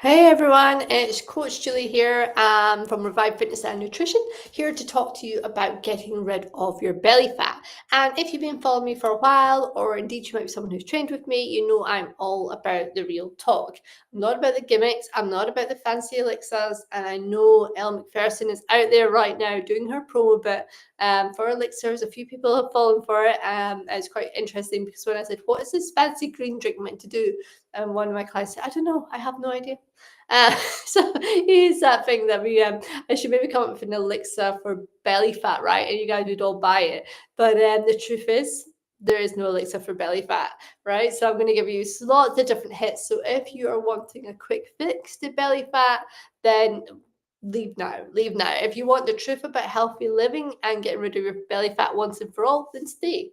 Hey everyone, it's Coach Julie here from Revive Fitness and Nutrition, here to talk to you about getting rid of your belly fat. And if you've been following me for a while, or indeed you might be someone who's trained with me, you know I'm all about the real talk. I'm not about the gimmicks, I'm not about the fancy elixirs, and I know Elle Macpherson is out there right now doing her promo bit for elixirs. A few people have fallen for it. It's quite interesting because when I said, what is this fancy green drink meant to do? And one of my clients said, I don't know, I have no idea. Uh, so here's that thing that I should maybe come up with an elixir for belly fat, right? And you guys would all buy it. But the truth is, there is no elixir for belly fat, right? So I'm going to give you lots of different hits. So if you are wanting a quick fix to belly fat, then leave now, leave now. If you want the truth about healthy living and getting rid of your belly fat once and for all, then stay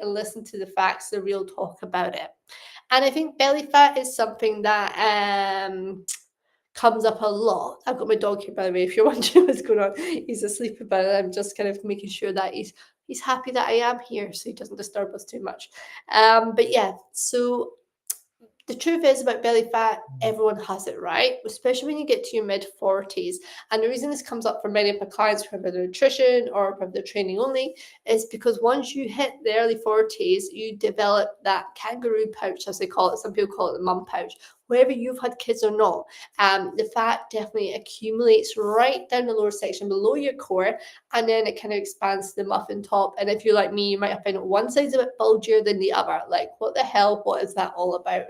and listen to the facts, the real talk about it. And I think belly fat is something that comes up a lot. I've got my dog here, by the way, if you're wondering what's going on. He's asleep, but I'm just kind of making sure that he's happy that I am here, so he doesn't disturb us too much. But yeah, so the truth is about belly fat, everyone has it, right? Especially when you get to your mid 40s. And the reason this comes up for many of my clients who have their nutrition or have their training only is because once you hit the early 40s, you develop that kangaroo pouch, as they call it. Some people call it the mum pouch. Whether you've had kids or not, the fat definitely accumulates right down the lower section below your core, and then it kind of expands to the muffin top. And if you're like me, you might find one side's a bit bulgier than the other. Like, what the hell? What is that all about?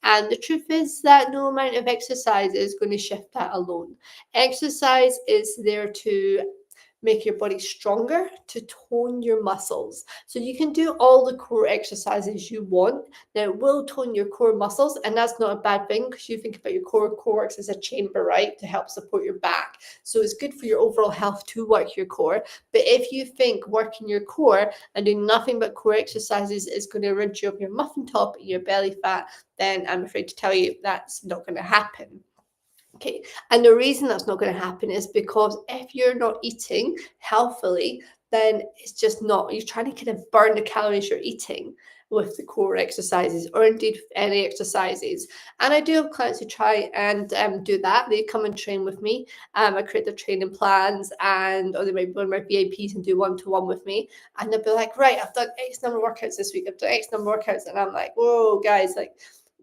And the truth is that no amount of exercise is going to shift that alone. Exercise is there to make your body stronger, to tone your muscles. So you can do all the core exercises you want. Now, it will tone your core muscles, and that's not a bad thing because you think about your core. Core works as a chamber, right, to help support your back. So it's good for your overall health to work your core. But if you think working your core and doing nothing but core exercises is going to rid you of your muffin top and your belly fat, then I'm afraid to tell you that's not going to happen. Okay, and the reason that's not going to happen is because if you're not eating healthily, then it's just not, you're trying to kind of burn the calories you're eating with the core exercises or indeed any exercises. And I do have clients who try and do that. They come and train with me. I create their training plans, and or they might be one of my VIPs and do one-to-one with me. And they'll be like, right, I've done X number of workouts this week. I've done X number of workouts. And I'm like, whoa, guys, like,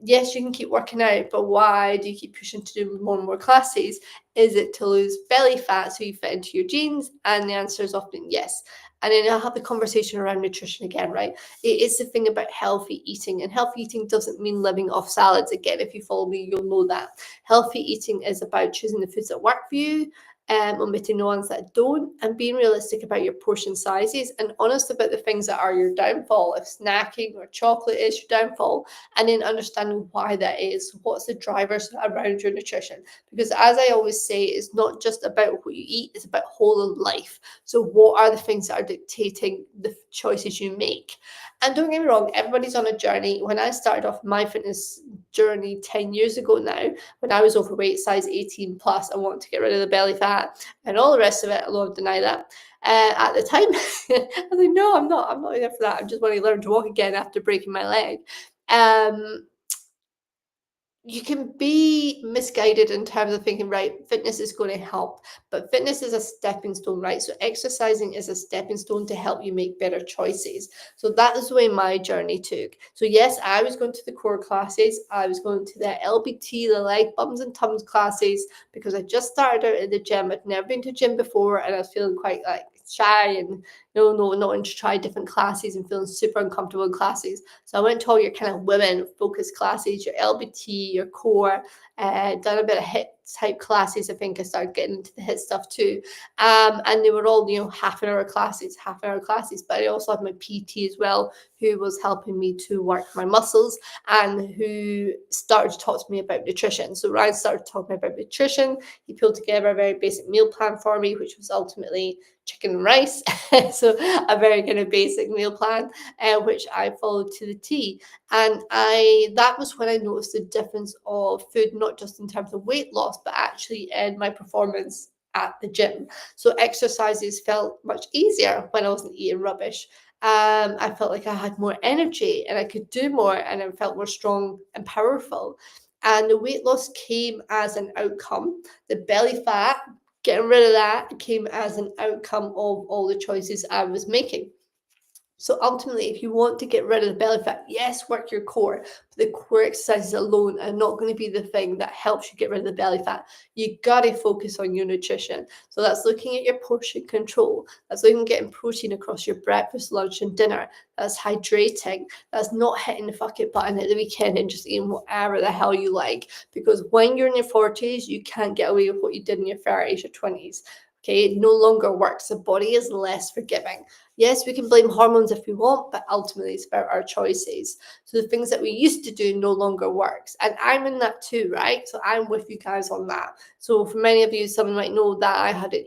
yes, you can keep working out, but why do you keep pushing to do more and more classes? Is it to lose belly fat so you fit into your jeans? And the answer is often yes. And then I'll have the conversation around nutrition again, right? It is the thing about healthy eating. And healthy eating doesn't mean living off salads. Again, if you follow me, you'll know that. Healthy eating is about choosing the foods that work for you, omitting the ones that don't, and being realistic about your portion sizes and honest about the things that are your downfall. If snacking or chocolate is your downfall, and then understanding why that is, what's the drivers around your nutrition. Because as I always say, it's not just about what you eat, it's about whole of life. So what are the things that are dictating the choices you make? And don't get me wrong, everybody's on a journey. When I started off my fitness journey 10 years ago now, when I was overweight, size 18 plus, I wanted to get rid of the belly fat and all the rest of it, although I deny that. At the time, I was like, no, I'm not there for that. I just want to learn to walk again after breaking my leg. Um, you can be misguided in terms of thinking, right, fitness is going to help, but fitness is a stepping stone, right? So exercising is a stepping stone to help you make better choices. So that is the way my journey took. So yes, I was going to the core classes. I was going to the LBT, the leg bums and tums classes, because I just started out in the gym. I'd never been to gym before, and I was feeling quite like shy and no, not wanting to try different classes and feeling super uncomfortable in classes. So I went to all your kind of women focused classes, your LBT, your core, done a bit of HIIT type classes. I think I started getting into the HIIT stuff too. And they were all, half an hour classes. But I also had my PT as well, who was helping me to work my muscles and who started to talk to me about nutrition. So Ryan started talking about nutrition. He pulled together a very basic meal plan for me, which was ultimately chicken and rice. So a very kind of basic meal plan, which I followed to the T. And that was when I noticed the difference of food, not just in terms of weight loss, but actually in my performance at the gym. So exercises felt much easier when I wasn't eating rubbish. I felt like I had more energy and I could do more, and I felt more strong and powerful. And the weight loss came as an outcome. The belly fat, getting rid of that, came as an outcome of all the choices I was making. So ultimately, if you want to get rid of the belly fat, yes, work your core, but the core exercises alone are not going to be the thing that helps you get rid of the belly fat. You got to focus on your nutrition. So that's looking at your portion control. That's looking at getting protein across your breakfast, lunch, and dinner. That's hydrating. That's not hitting the fuck it button at the weekend and just eating whatever the hell you like. Because when you're in your 40s, you can't get away with what you did in your 30s or 20s. Okay, it no longer works. The body is less forgiving. Yes, we can blame hormones if we want, but ultimately it's about our choices. So the things that we used to do no longer works. And I'm in that too, right? So I'm with you guys on that. So for many of you, someone might know that I had a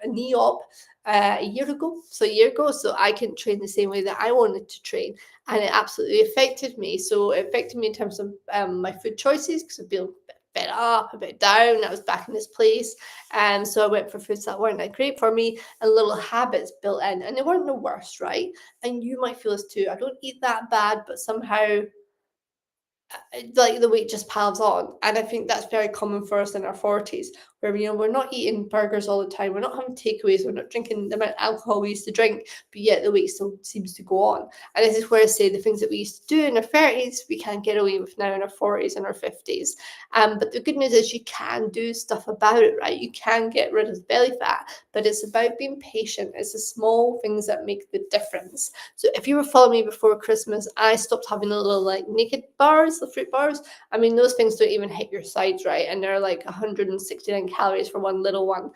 knee op a year ago. So a year ago, so I couldn't train the same way that I wanted to train. And it absolutely affected me. So it affected me in terms of my food choices because I'd be a bit up, a bit down. I was back in this place. And so I went for foods that weren't that great for me and little habits built in. And they weren't the worst, right? And you might feel this too. I don't eat that bad, but somehow like the weight just piles on. And I think that's very common for us in our 40s, where we're not eating burgers all the time, we're not having takeaways, we're not drinking the amount of alcohol we used to drink, but yet the weight still seems to go on. And this is where I say the things that we used to do in our 30s we can't get away with now in our 40s and our 50s. But the good news is you can do stuff about it, right? You can get rid of the belly fat, but it's about being patient. It's the small things that make the difference. So if you were following me before Christmas, I stopped having the little like naked bars, the fruit bars. I mean, those things don't even hit your sides, right? And they're like 169 calories for one little one.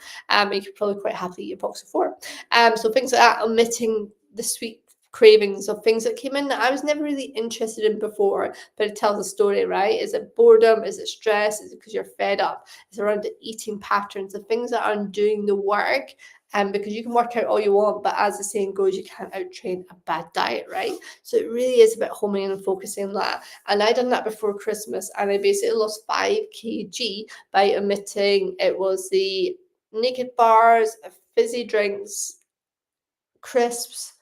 You could probably quite happily eat a box of 4. So things like that, omitting the sweet cravings of things that came in that I was never really interested in before, but it tells a story, right? Is it boredom? Is it stress? Is it because you're fed up? It's around the eating patterns, the things that aren't doing the work. Because you can work out all you want, but as the saying goes, you can't outtrain a bad diet, right? So it really is about homing in and focusing on that. And I done that before Christmas, and I basically lost 5 kg by omitting it was the naked bars, fizzy drinks, crisps,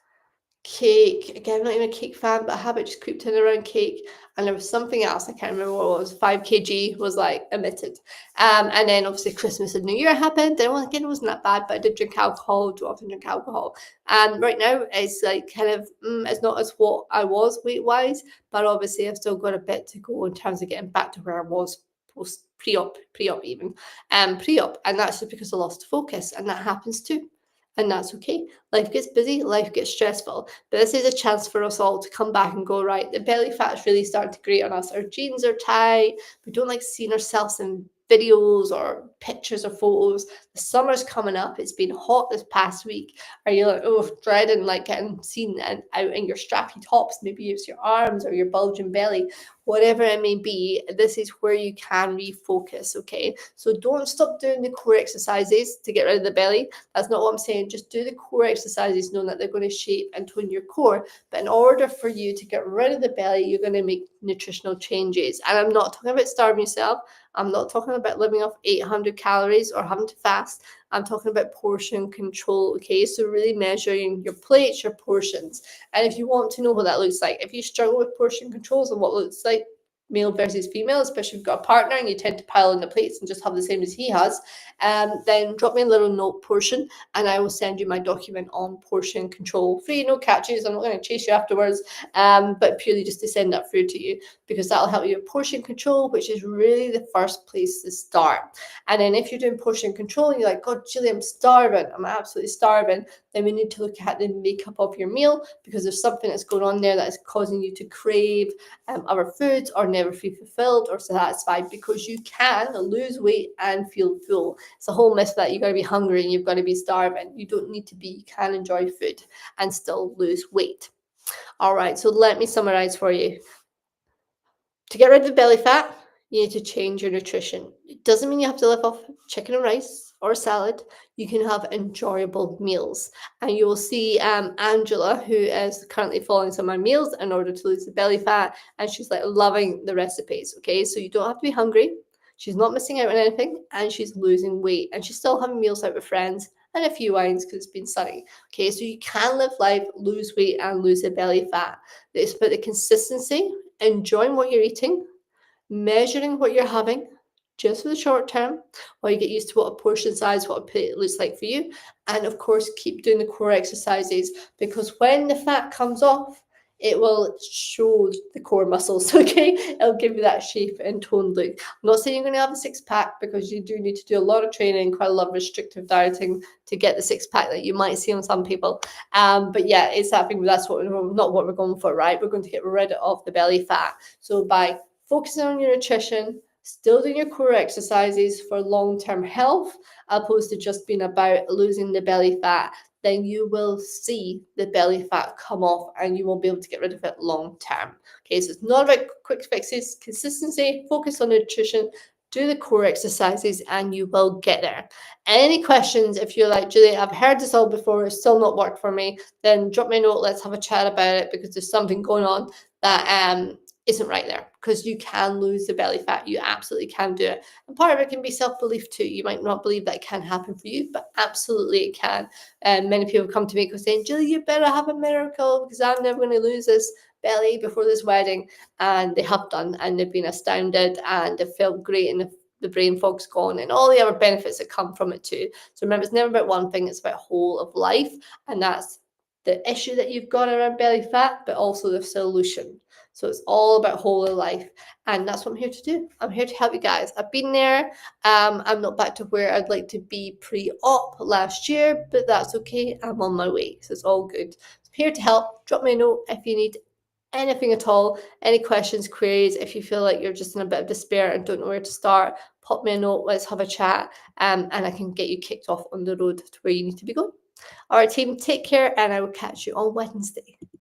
cake. Again, I'm not even a cake fan, but a habit just creeped in around cake. And there was something else, I can't remember what it was. 5 kg was like omitted. And then obviously Christmas and New Year happened. And again, it wasn't that bad, but I did drink alcohol, do often drink alcohol. And right now it's like kind of, it's not as what I was weight wise, but obviously I've still got a bit to go in terms of getting back to where I was post pre-op even, pre-op. And that's just because I lost focus, and that happens too. And that's okay. Life gets busy, life gets stressful. But this is a chance for us all to come back and go, right, the belly fat's really starting to grate on us. Our jeans are tight. We don't like seeing ourselves in videos or pictures or photos. The summer's coming up. It's been hot this past week. Are you like, oh, dreading like getting seen and out in your strappy tops? Maybe it's your arms or your bulging belly, whatever it may be. This is where you can refocus, okay? So don't stop doing the core exercises to get rid of the belly. That's not what I'm saying. Just do the core exercises knowing that they're going to shape and tone your core. But in order for you to get rid of the belly, you're going to make nutritional changes. And I'm not talking about starving yourself. I'm not talking about living off 800 calories or having to fast. I'm talking about portion control, okay? So really measuring your plates, your portions. And if you want to know what that looks like, if you struggle with portion controls and what it looks like, male versus female, especially if you've got a partner and you tend to pile in the plates and just have the same as he has, then drop me a little note portion and I will send you my document on portion control. Free, no catches. I'm not going to chase you afterwards, but purely just to send that through to you, because that'll help you with portion control, which is really the first place to start. And then if you're doing portion control and you're like, God, Julie, I'm starving, I'm absolutely starving, then we need to look at the makeup of your meal, because there's something that's going on there that is causing you to crave other foods or never feel fulfilled or satisfied, because you can lose weight and feel full. It's a whole myth that you've got to be hungry and you've got to be starving. You don't need to be. You can enjoy food and still lose weight. All right, so let me summarize for you. To get rid of the belly fat, you need to change your nutrition. It doesn't mean you have to live off chicken and rice or a salad. You can have enjoyable meals. And you will see Angela, who is currently following some of my meals in order to lose the belly fat, and she's like loving the recipes, okay? So you don't have to be hungry. She's not missing out on anything, and she's losing weight, and she's still having meals out with friends and a few wines because it's been sunny. Okay, so you can live life, lose weight, and lose the belly fat. It's about the consistency, enjoying what you're eating, measuring what you're having just for the short term while you get used to what a portion size, what a plate looks like for you. And of course, keep doing the core exercises, because when the fat comes off, it will show the core muscles, okay? It'll give you that shape and toned look. I'm not saying you're going to have a six pack, because you do need to do a lot of training, quite a lot of restrictive dieting to get the six pack that you might see on some people. But yeah, it's that thing. That's not what we're going for, right? We're going to get rid of the belly fat. So by focusing on your nutrition, still doing your core exercises for long-term health, opposed to just being about losing the belly fat, then you will see the belly fat come off and you will be able to get rid of it long term. Okay, so it's not about quick fixes, consistency, focus on nutrition, do the core exercises, and you will get there. Any questions? If you're like, Julie, I've heard this all before, it's still not worked for me, then drop me a note, let's have a chat about it, because there's something going on that isn't right there, because you can lose the belly fat. You absolutely can do it. And part of it can be self-belief too. You might not believe that can happen for you, but absolutely it can. And many people come to me saying, Julie, you better have a miracle, because I'm never going to lose this belly before this wedding. And they have done, and they've been astounded, and they've felt great, and the brain fog's gone, and all the other benefits that come from it too. So remember, it's never about one thing, it's about whole of life. And that's the issue that you've got around belly fat, but also the solution. So it's all about whole of life. And that's what I'm here to do. I'm here to help you guys. I've been there. I'm not back to where I'd like to be pre-op last year, but that's okay. I'm on my way. So it's all good. So I'm here to help. Drop me a note if you need anything at all, any questions, queries. If you feel like you're just in a bit of despair and don't know where to start, pop me a note. Let's have a chat, and I can get you kicked off on the road to where you need to be going. All right, team, take care, and I will catch you on Wednesday.